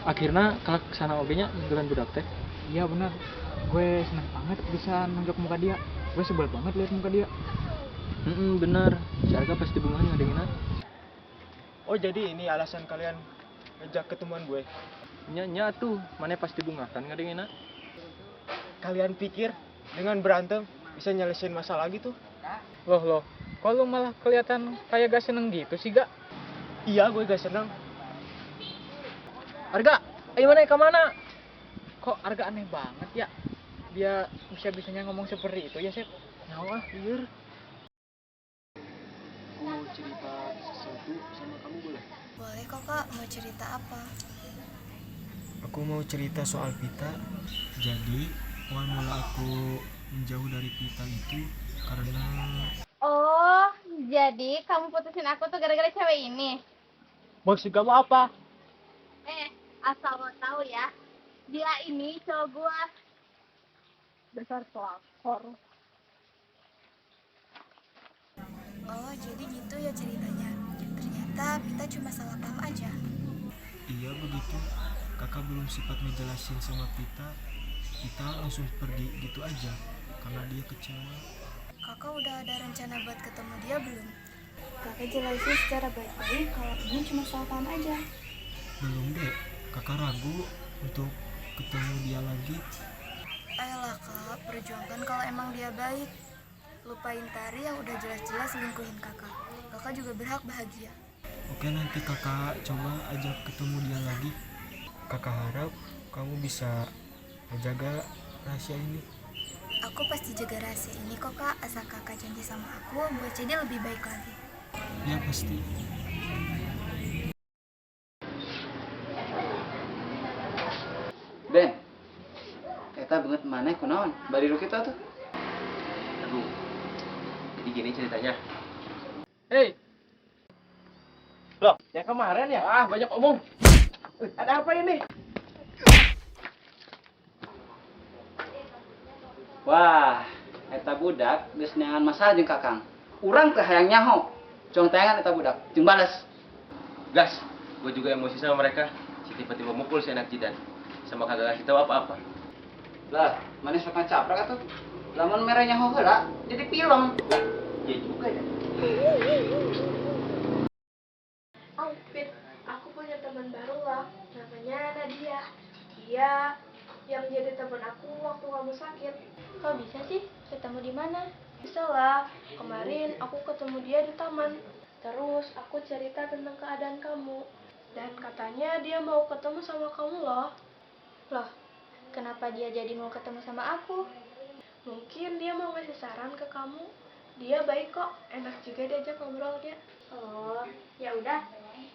Akhirnya kalau kesana obenya ninggalin budak teh. Iya benar. Gue seneng banget bisa nunjuk muka dia. Gue sebel banget lihat muka dia. Bener. Si Arga pasti bungahan ngadengin. Oh jadi ini alasan kalian ngejak ketemuan gue? Nya tuh, mana pasti bungahan ngadengin. Kalian pikir dengan berantem bisa nyelesain masalah gitu? Loh. Kok lu malah kelihatan kayak gak seneng gitu sih, Gak? Iya, gue gak seneng. Arga, ayo mana ke mana? Kok Arga aneh banget ya? Dia bisa-bisanya ngomong seperti itu ya, Sep? Nyawa, liur. Aku mau cerita sesuatu sama kamu boleh? Boleh kok Kak, mau cerita apa? Aku mau cerita soal Pita. Jadi, awal mula aku menjauh dari Pita itu karena Oh, jadi kamu putusin aku tuh gara-gara cewek ini? maksud kamu apa? Asal lo tahu ya, dia ini cowok gua. Dasar pelakor. Oh, jadi gitu ya ceritanya. Ternyata Pita cuma salah paham aja. Iya begitu. Kakak belum sempat ngejelasin sama Pita. Kita langsung pergi gitu aja karena dia kecewa. Kakak udah ada rencana buat ketemu dia belum? Kakak jelasin secara baik-baik kalau ini cuma salah paham aja. Belum deh. Kakak ragu untuk ketemu dia lagi. Ayolah Kak, perjuangkan kalau emang dia baik. Lupain Tari yang udah jelas-jelas selingkuhin kakak. Kakak juga berhak bahagia. Oke, nanti kakak coba ajak ketemu dia lagi. Kakak harap kamu bisa menjaga rahasia ini. Aku pasti jaga rahasia ini kok Kak, asal kakak janji sama aku buat jadi lebih baik lagi. Ya pasti. Ben, kita banget mana kunaon? Bariru kita tuh. Aduh, jadi gini ceritanya. Hei, Loh, yang kemarin ya? Ah, banyak omong. Ada apa ini? Wah, eta budak geus neangan masalah jeung Kakang. Urang teh hayang nyaho. Cong tayangan eta budak, jeung bales. Gas, gue juga emosi sama mereka. Si tiba-tiba mukul si anak jidan. Sama kagak ngasih tahu apa-apa. Lah, mana sok ngacaprak atuh? Lamun mere nyaho heula, jadi film. Iya juga ya. Fit, aku punya teman baru loh, namanya Nadia. Dia yang jadi teman aku waktu kamu sakit. Kok bisa sih? Ketemu di mana? Bisa lah, kemarin aku ketemu dia di taman. Terus aku cerita tentang keadaan kamu. Dan katanya dia mau ketemu sama kamu loh. Loh, kenapa dia jadi mau ketemu sama aku? Mungkin dia mau ngasih saran ke kamu. Dia baik kok, enak juga diajak ngobrolnya. Oh, ya udah.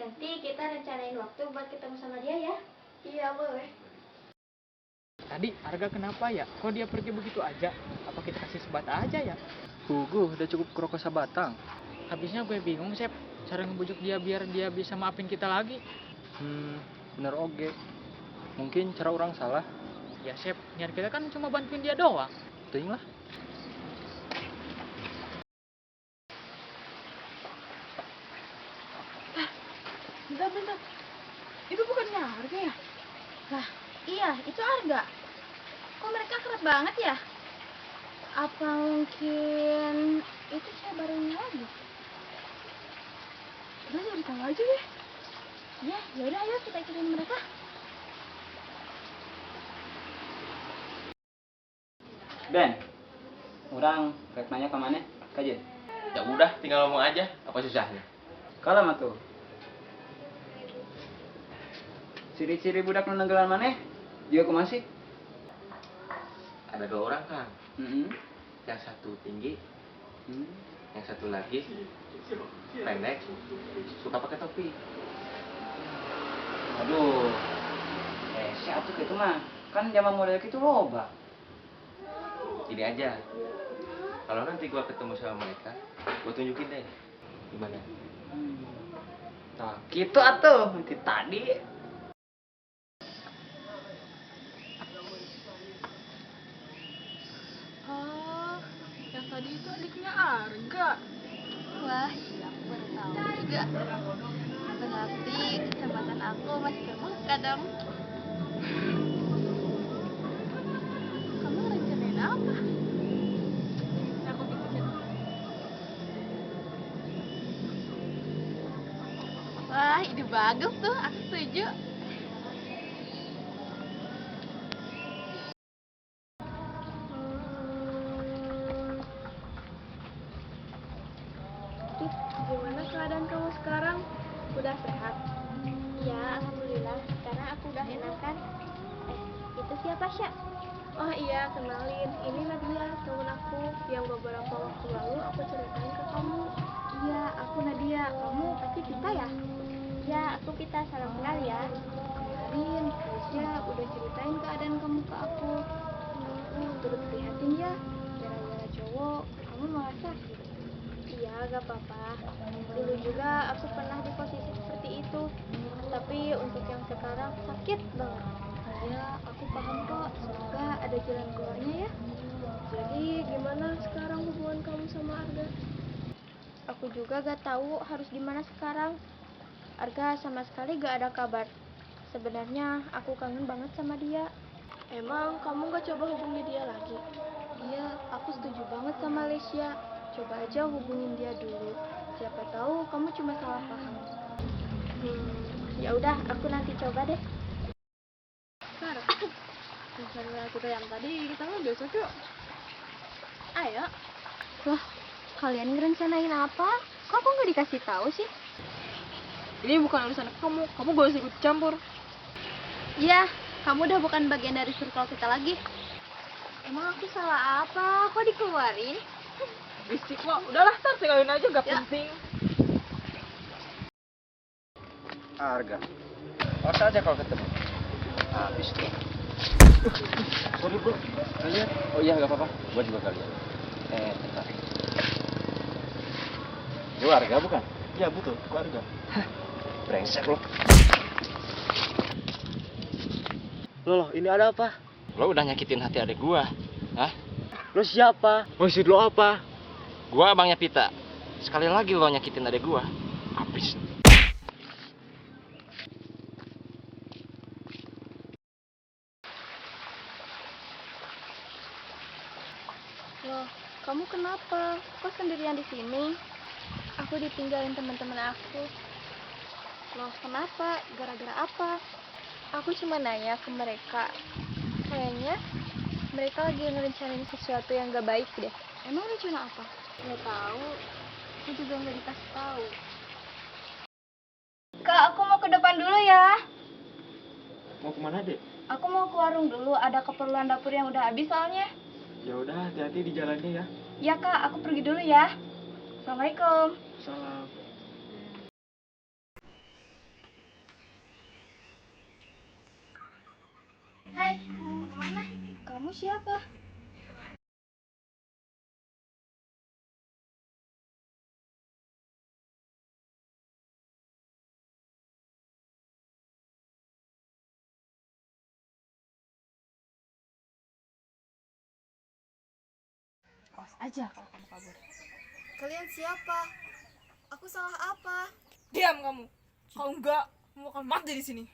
Nanti kita rencanain waktu buat ketemu sama dia ya. Iya, boleh. Tadi Arga kenapa ya? Kok dia pergi begitu aja? Apa kita kasih sebat aja ya? Puguh, udah cukup kerokok sabatang. Habisnya gue bingung, Sep. Cara ngebujuk dia biar dia bisa maafin kita lagi. Bener oge. Mungkin cara orang salah. Ya, Sep. Niat kita kan cuma bantuin dia doang. Ting lah. Bentar. Itu bukannya Arga ya? Lah, iya, itu Arga. Kok mereka kerap banget ya? Apa mungkin itu saya barunya lagi? Udah cari tahu aja deh. Ya udah ayo kita ikutin mereka. Ben, urang rek nanya ke mana? Kajen. Ya udah, tinggal ngomong aja. Apa susahnya? Kalem atuh. Ciri-ciri budak nu nenggelan maneh? Dia kumaha sih? Ada 2 orang kan. Heeh. Yang satu tinggi, yang satu lagi pendek, suka pakai topi. Aduh. Siapa tuh gitu mah? Kan zaman model gitu loba. Gini aja. Kalau nanti gua ketemu sama mereka, gua tunjukin deh gimana. Nah, gitu atuh. Nanti tadi Oh, yang tadi itu adiknya Arga. Wah, aku baru tahu juga. Benar Berarti kesempatan aku masih terbuka dong. Kamu rencanain apa? Aku bikin. Wah, ide bagus tuh, aku setuju. Gimana keadaan kamu sekarang? Udah sehat? Ya, alhamdulillah. Sekarang aku udah enakan. Itu siapa, Sya? Oh iya, kenalin. Ini Nadia, temen aku yang beberapa waktu lalu aku ceritain ke kamu. Iya, aku Nadia. Kamu pasti Pita ya? Ya, aku Pita. Salam kenal ya. Kemarin, Aisyah udah ceritain keadaan kamu ke aku. Aku turut prihatin ya. Gara-gara cowok, kamu malah sakit. Iya, gak apa-apa. Dulu juga aku pernah di posisi seperti itu. Tapi untuk yang sekarang sakit banget. Ya, aku paham kok. Semoga ada jalan keluarnya ya. Jadi, gimana sekarang hubungan kamu sama Arga? Aku juga gak tahu harus gimana sekarang. Arga sama sekali gak ada kabar. Sebenarnya aku kangen banget sama dia. Emang kamu gak coba hubungi dia lagi? Iya, aku setuju banget sama Lesya. Coba aja hubungin dia dulu. Siapa tahu kamu cuma salah paham. Ya udah, aku nanti coba deh. Misalnya kita yang tadi, kita mah besok yuk. Ayo. Loh, kalian ngerencanain apa? Kok aku nggak dikasih tahu sih? Ini bukan urusan kamu gak usah ikut campur. Iya, kamu udah bukan bagian dari circle kita lagi. Emang aku salah apa? Kok dikeluarin? Bisik lo. Udahlah, tar tinggalin aja, gak penting. Arga. Awas aja kalau ketemu. Habis tuh. Sorry bro, kalian? Oh iya, gak apa-apa. Gua juga kalian. Bentar. Lu Arga bukan? Ya betul, keluarga. Brengsek lo. Loh, ini ada apa? Lo udah nyakitin hati adik gua. Hah? Lo siapa? Maksud lo apa? Gua abangnya Pita. Sekali lagi lo nyakitin adik gua, habis. Loh, kamu kenapa? Kok sendirian di sini? Aku ditinggalin teman-teman aku. Loh, kenapa? Gara-gara apa? Aku cuma nanya ke mereka. Kayaknya mereka lagi ngerencanain sesuatu yang gak baik deh. Emang rencana apa? Gak tahu. Aku juga gak dikasih tahu. Kak, aku mau ke depan dulu ya. Mau kemana dek? Aku mau ke warung dulu, ada keperluan dapur yang udah habis soalnya. Ya udah, hati-hati di jalannya ya. Ya kak, aku pergi dulu ya. Assalamualaikum. Salam. Hai, mau kemana? Kamu siapa? Awas aja kalau kamu kabur. Kalian siapa? Aku salah apa? Diam kamu. Kalau enggak, kamu akan mati di sini.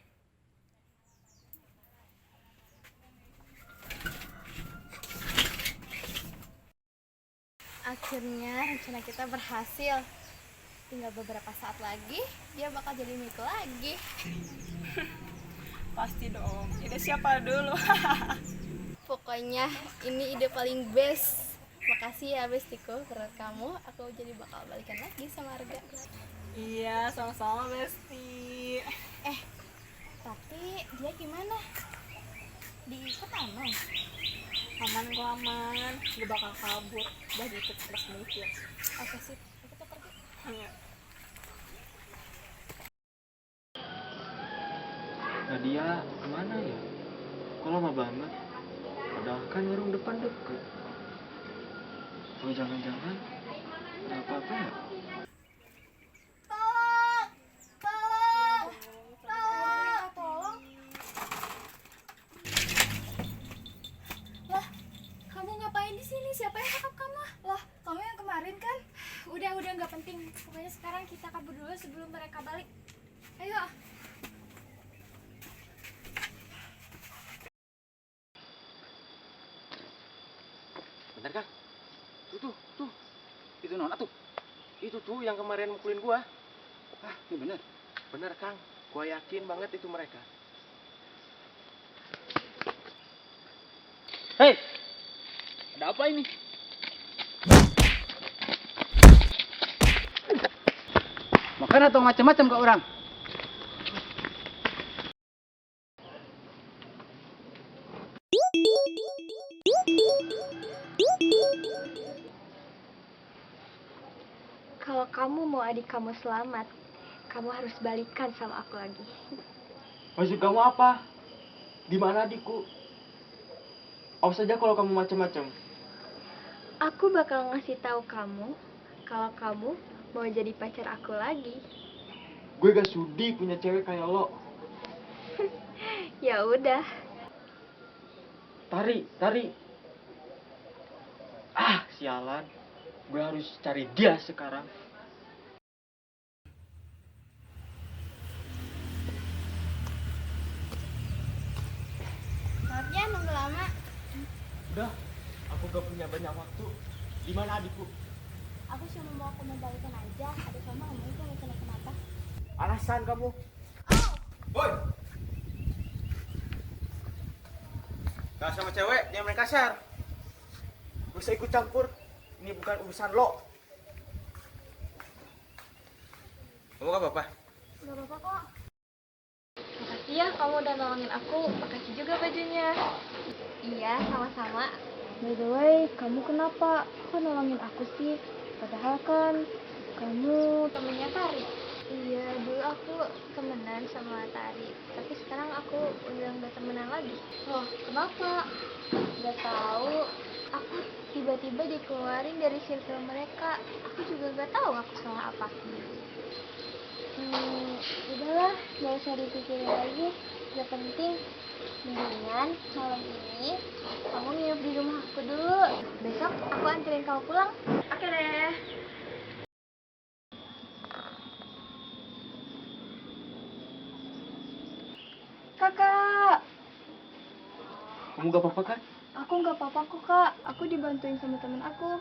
Akhirnya rencana kita berhasil. Tinggal beberapa saat lagi, dia bakal jadi milik lagi. Pasti dong. Ide siapa dulu? Pokoknya ini ide paling best. Makasih ya bestiku, berkat kamu aku jadi bakal balikan lagi sama Arga. Iya, sama-sama Besti. Tapi dia gimana? Diikat aman? Aman kok, aman. Gak bakal kabur. Udah diikat plus mikir. Oke sip, kita pergi. Iya. Nadia kemana ya? Kok lama banget? Padahal kan warung depan deket. Oh jangan-jangan ada apa-apa ya? Kamu ngapain di sini? Siapa yang tangkap kamu? Lah, kamu yang kemarin kan? Udah nggak penting. Pokoknya sekarang kita kabur dulu sebelum mereka balik. Ayo. Bentar, Kang. Tuh. Itu nona tuh. Itu tuh yang kemarin mukulin gua. Ah, ini bener. Bener, Kang. Gua yakin banget itu mereka. Hei, ada apa ini? Makan atau macam-macam ke orang? Kalau kamu mau adik kamu selamat, kamu harus balikan sama aku lagi. Maksud kamu apa? Di mana adikku? Awas saja kalau kamu macam-macam. Aku bakal ngasih tahu kamu kalau kamu mau jadi pacar aku lagi. Gue gak sudi punya cewek kayak lo. Ya udah. Tari. Ah, sialan. Gue harus cari dia sekarang. Maaf ya nunggu lama. Udah, aku gak punya banyak waktu. Di mana adikku? Aku cuma mau aku membalikan aja. Ada sama kamu itu nggak kenapa? Alasan kamu. Boy. Gak sama cewek, jangan main kasar. Gak usah ikut campur. Ini bukan urusan lo. Kamu gak apa-apa? Gak apa-apa kok. Makasih ya kamu udah nolongin aku. Makasih juga bajunya. Iya, sama-sama. By the way, kamu kenapa? Kok nolongin aku sih? Padahal kan kamu temennya Tari. Iya, dulu aku temenan sama Tari. Tapi sekarang aku udah nggak temenan lagi. Loh, kenapa? Nggak tahu. Aku tiba-tiba dikeluarin dari circle mereka. Aku juga nggak tahu aku salah apa. Udahlah, nggak usah dipikirin lagi. Gak penting. Mendingan malam ini kamu nginep di rumah aku dulu. Besok aku anterin kamu pulang. Oke deh. Kakak, Kamu gak apa-apa kan? aku nggak apa-apa kok kak. Aku dibantuin sama temen aku.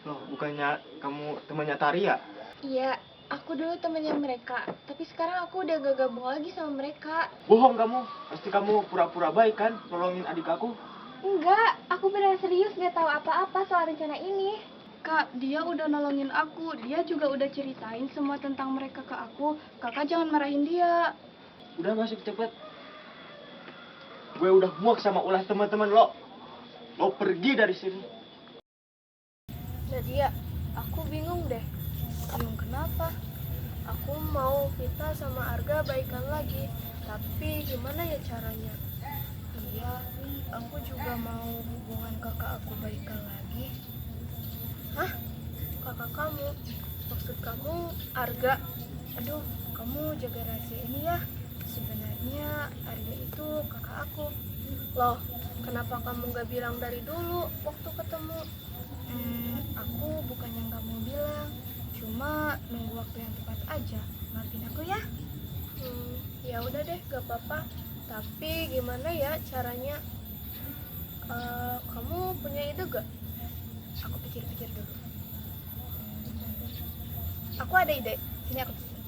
Loh, bukannya kamu temannya Tari ya? Iya, aku dulu temennya mereka. Tapi sekarang aku udah gak gabung lagi sama mereka. Bohong kamu. Pasti kamu pura-pura baik kan? Nolongin adik aku. Enggak, aku beneran serius gak tahu apa-apa soal rencana ini. Kak, dia udah nolongin aku. Dia juga udah ceritain semua tentang mereka ke aku. Kakak jangan marahin dia. Udah masuk cepet. Gue udah muak sama ulah teman-teman lo. Lo pergi dari sini. Nadia, aku bingung deh. Bingung kenapa? Aku mau Vita sama Arga baikan lagi, tapi gimana ya caranya? Iya, aku juga mau hubungan kakak aku baikan lagi. Hah? Kakak kamu? Maksud kamu Arga? Aduh, kamu jaga rahasia ini ya. Sebenarnya Arga itu kakak aku. Loh, kenapa kamu gak bilang dari dulu waktu ketemu? Aku bukannya nggak mau bilang, cuma nunggu waktu yang tepat aja. Maafin aku ya. Ya udah deh, gak apa-apa. Tapi gimana ya caranya? Kamu punya ide gak? Aku pikir-pikir dulu. Aku ada ide. Sini aku pikir.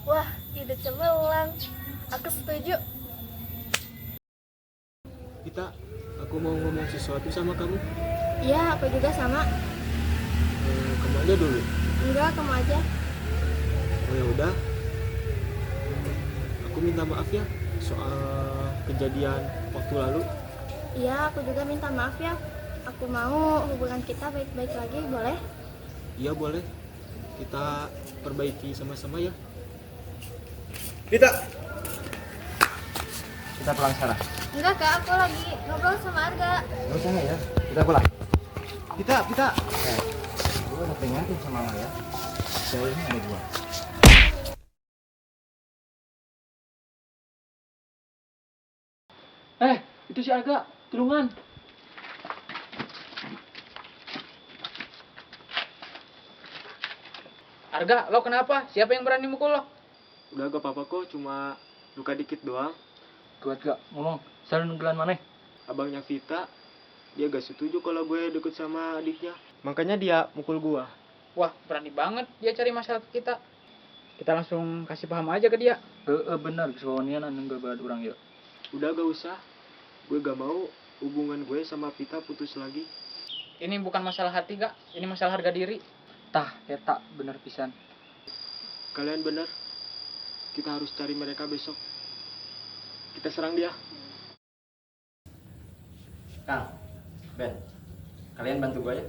Wah, ide cemerlang. Aku setuju. Kita, aku mau ngomong sesuatu sama kamu. Iya, aku juga sama. Kamu aja dulu. Enggak, kamu aja. Oh ya udah. Aku minta maaf ya soal kejadian waktu lalu. Iya, aku juga minta maaf ya. Aku mau hubungan kita baik-baik lagi, boleh? Iya boleh. Kita perbaiki sama-sama ya. Kita pulang sekarang. Enggak kak, aku lagi ngobrol sama Arga. Gak usah ya. Kita pulang. Kita. Gue udah peringatin sama lo ya. Cewek ini ada gua. Itu si Arga, tulungan. Arga, lo kenapa? Siapa yang berani mukul lo? Udah gak apa-apa kok, cuma luka dikit doang. Kuat gak ngomong, selalu nunggulan mana? Abangnya Vita, dia gak setuju kalau gue deket sama adiknya. Makanya dia mukul gua. Wah, berani banget dia cari masalah ke kita. Kita langsung kasih paham aja ke dia. Benar, kesewanian anu gak buat orang ya. Udah gak usah. Gue gak mau hubungan gue sama Vita putus lagi. Ini bukan masalah hati, Kak. Ini masalah harga diri. Tah, eta bener pisan. Kalian bener. Kita harus cari mereka besok. Kita serang dia. Kang, Ben, kalian bantu gue ya.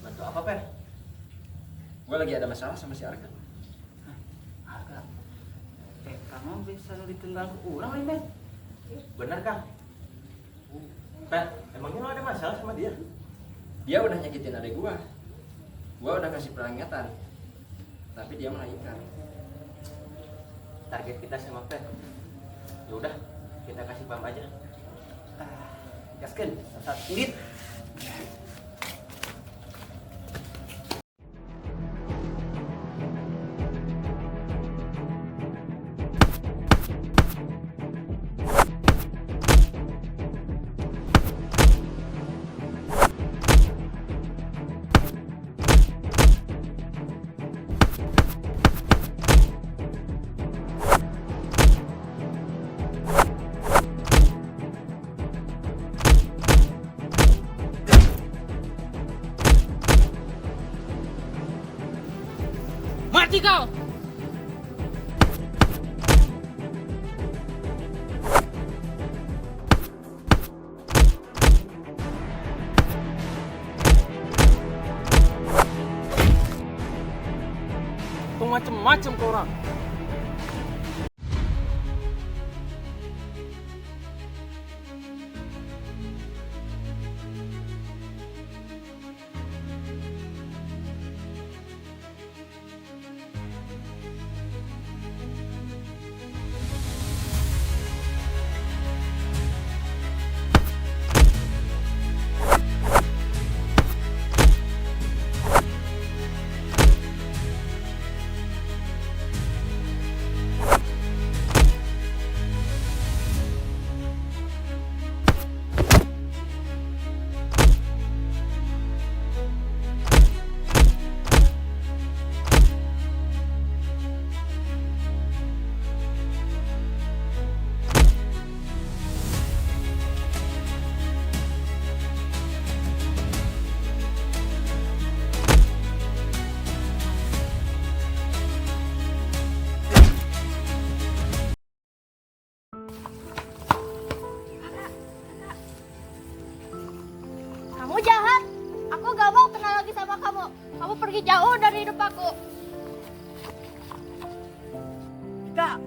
Bantu apa, Per? Gue lagi ada masalah sama si Arga. Arga. Kamu bisa ditinggal orang nih, Ben? Bener, Kang. Ben, emangnya lo ada masalah sama dia? Dia udah nyakitin adik gue. Gue udah kasih peringatan. Tapi dia malah ingkar. Target kita sama Ben. Ya udah, kita kasih paham aja. Gaskeun, saat irit. Mati kau! Tuh macem-macem ke orang. Kamu jahat. Aku gak mau kenal lagi sama kamu. Kamu pergi jauh dari hidup aku. Kak.